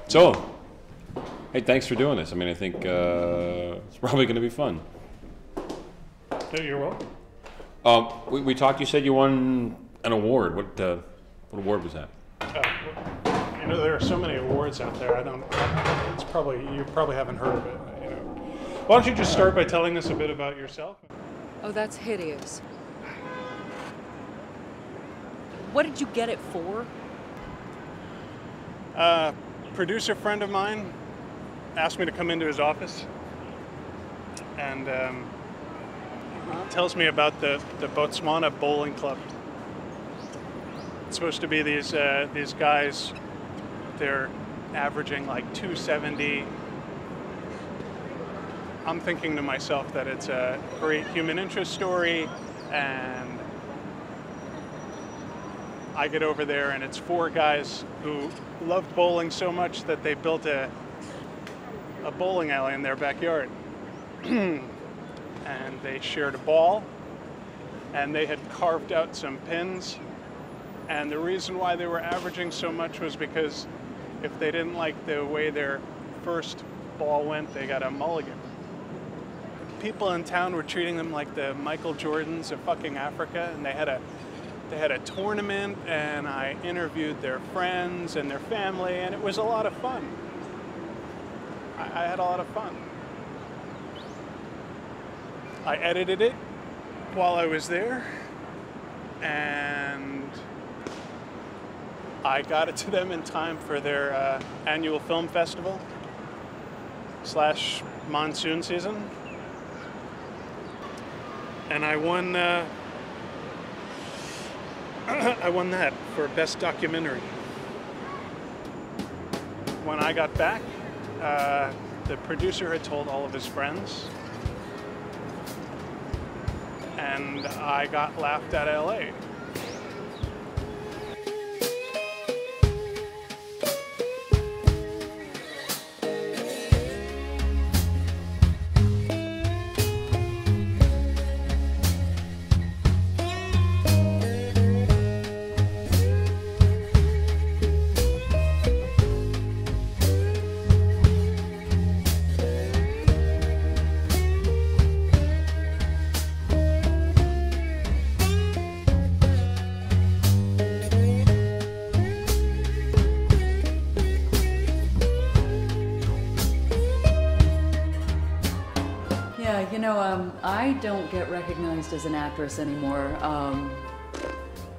So, hey, thanks for doing this. I mean, I think it's probably going to be fun. Yeah, you're welcome. We talked. You said you won an award. What award was that? You know, there are so many awards out there. It's probably you probably haven't heard of it. You know, why don't you just start by telling us a bit about yourself? Oh, that's hideous. What did you get it for? Producer friend of mine asked me to come into his office and tells me about the Botswana Bowling Club. It's supposed to be these guys. They're averaging like 270. I'm thinking to myself that it's a great human interest story, and I get over there and it's 4 guys who loved bowling so much that they built a bowling alley in their backyard. And they shared a ball, and they had carved out some pins, and the reason why they were averaging so much was because if they didn't like the way their first ball went, they got a mulligan. People in town were treating them like the Michael Jordans of fucking Africa, and they had a tournament, and I interviewed their friends and their family, and it was a lot of fun. I had a lot of fun. I edited it while I was there, and I got it to them in time for their annual film festival / monsoon season. And I won that for Best Documentary. When I got back, the producer had told all of his friends, and I got laughed at LA. I don't get recognized as an actress anymore.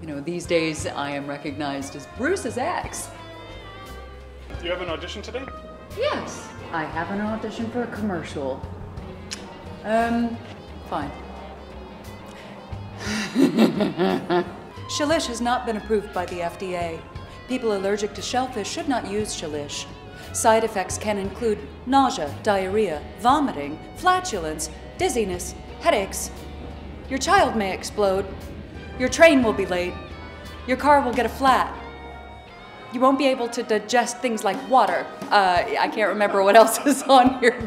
You know, these days I am recognized as Bruce's ex. Do you have an audition today? Yes, I have an audition for a commercial. Fine. Shellfish has not been approved by the FDA. People allergic to shellfish should not use shellfish. Side effects can include nausea, diarrhea, vomiting, flatulence, dizziness, headaches. Your child may explode. Your train will be late. Your car will get a flat. You won't be able to digest things like water. I can't remember what else is on here.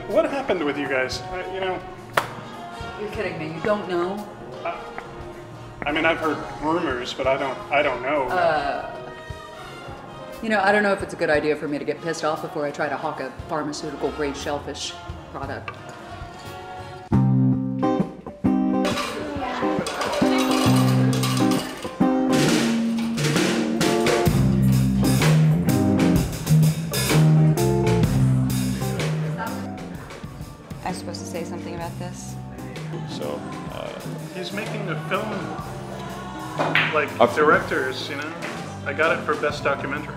What happened with you guys? You know. You're kidding me. You don't know? I mean, I've heard rumors, but I don't know. You know, I don't know if it's a good idea for me to get pissed off before I try to hawk a pharmaceutical-grade shellfish product. I'm supposed to say something about this? So, he's making a film, like directors, you know? I got it for Best Documentary.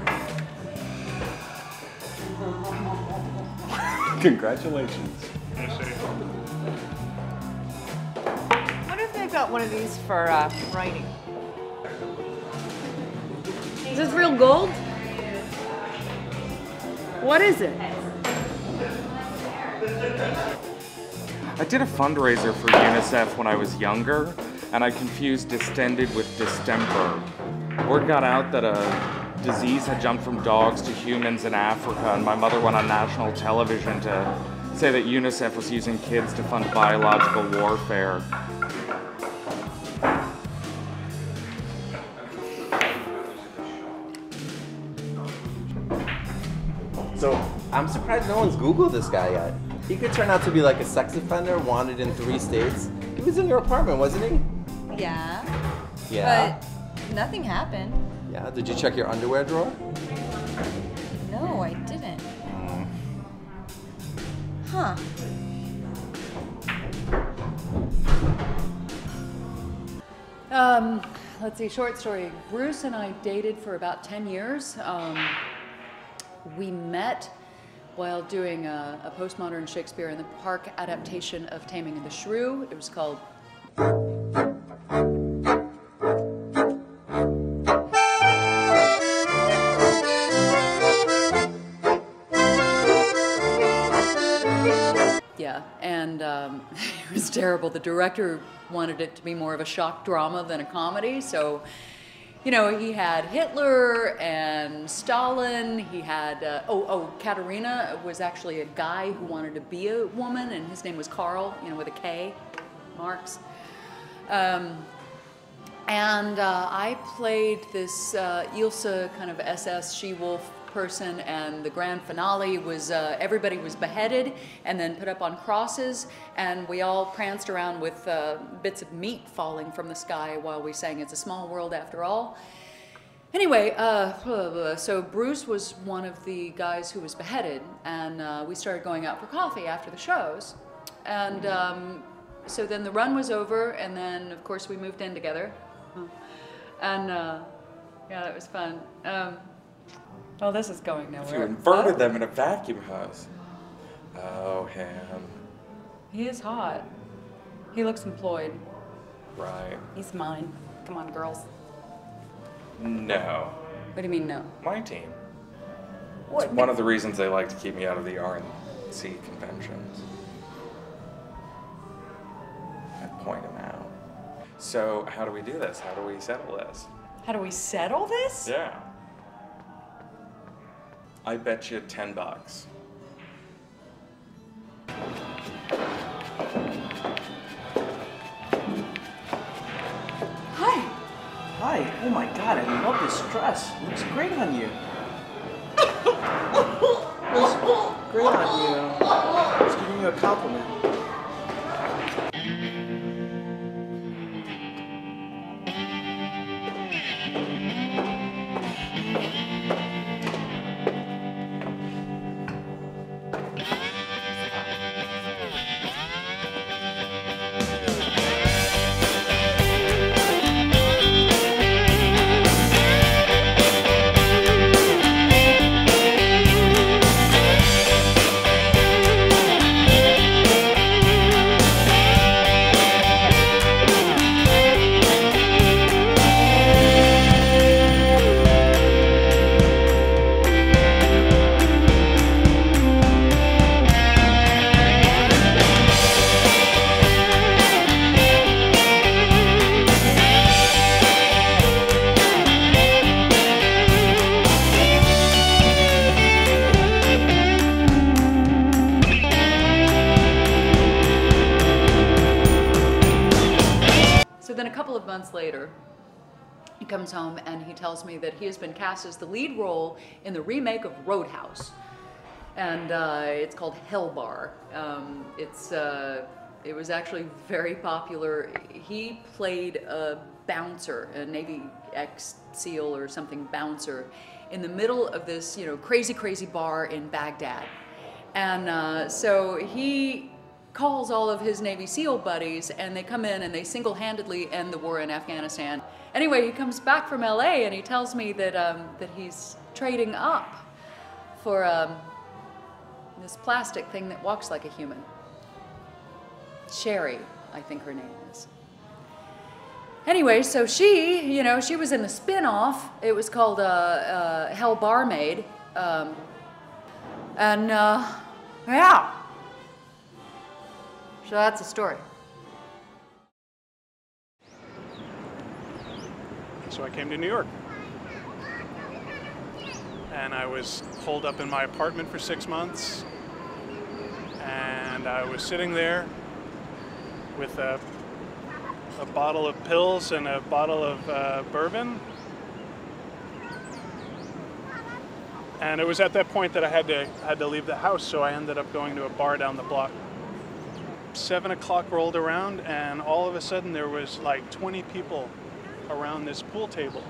Congratulations. You see. I wonder if they've got one of these for writing. Is this real gold? What is it? I did a fundraiser for UNICEF when I was younger, and I confused distended with distemper. Word got out that a disease had jumped from dogs to humans in Africa, and my mother went on national television to say that UNICEF was using kids to fund biological warfare. So I'm surprised no one's Googled this guy yet. He could turn out to be like a sex offender, wanted in 3 states. He was in your apartment, wasn't he? Yeah. Yeah. But nothing happened. Yeah. Did you check your underwear drawer? No, I didn't. Huh. Let's see, short story. Bruce and I dated for about 10 years. We met while doing a postmodern Shakespeare in the Park adaptation of Taming of the Shrew. It was called Yeah, and it was terrible. The director wanted it to be more of a shock drama than a comedy, so, you know, he had Hitler and Stalin, he had, Katerina was actually a guy who wanted to be a woman, and his name was Karl, you know, with a K, Marx. I played this Ilsa kind of SS she-wolf person, and the grand finale was everybody was beheaded and then put up on crosses, and we all pranced around with bits of meat falling from the sky while we sang It's a Small World After All. Anyway, so Bruce was one of the guys who was beheaded, and we started going out for coffee after the shows, and so then the run was over, and then of course we moved in together, and yeah, that was fun. Well, this is going nowhere. If you inverted them in a vacuum hose. Oh, him. He is hot. He looks employed. Right. He's mine. Come on, girls. No. What do you mean, no? My team. What? It's one of the reasons they like to keep me out of the RNC conventions. I point him out. So, how do we do this? How do we settle this? How do we settle this? Yeah. I bet you $10. Hi. Hi. Oh my god, I love this dress. It looks great on you. Looks great on you. I was giving you a compliment. Later, he comes home and he tells me that he has been cast as the lead role in the remake of Roadhouse, and it's called Hell Bar. It was actually very popular. He played a bouncer, a Navy ex-SEAL or something bouncer, in the middle of this, you know, crazy bar in Baghdad, and so he calls all of his Navy SEAL buddies, and they come in and they single-handedly end the war in Afghanistan. Anyway, he comes back from LA and he tells me that that he's trading up for this plastic thing that walks like a human. Sherry, I think her name is. Anyway, so she, you know, she was in the spin-off. It was called Hell Barmaid, yeah. So that's the story. So I came to New York. And I was holed up in my apartment for 6 months. And I was sitting there with a bottle of pills and a bottle of bourbon. And it was at that point that I had to leave the house, so I ended up going to a bar down the block. 7 o'clock rolled around, and all of a sudden there was like 20 people around this pool table.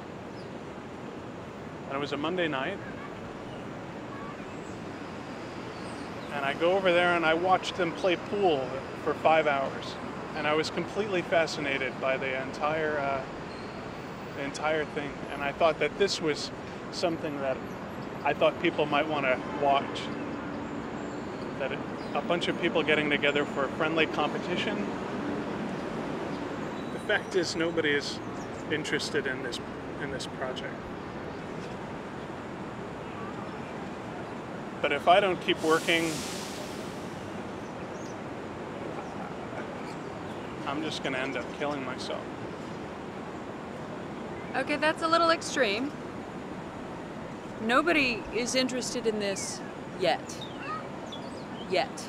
And it was a Monday night. And I go over there and I watched them play pool for 5 hours. And I was completely fascinated by the entire thing. And I thought that this was something that I thought people might want to watch. That a bunch of people getting together for a friendly competition. The fact is, nobody is interested in this project. But if I don't keep working, I'm just going to end up killing myself. Okay, that's a little extreme. Nobody is interested in this yet. Yet.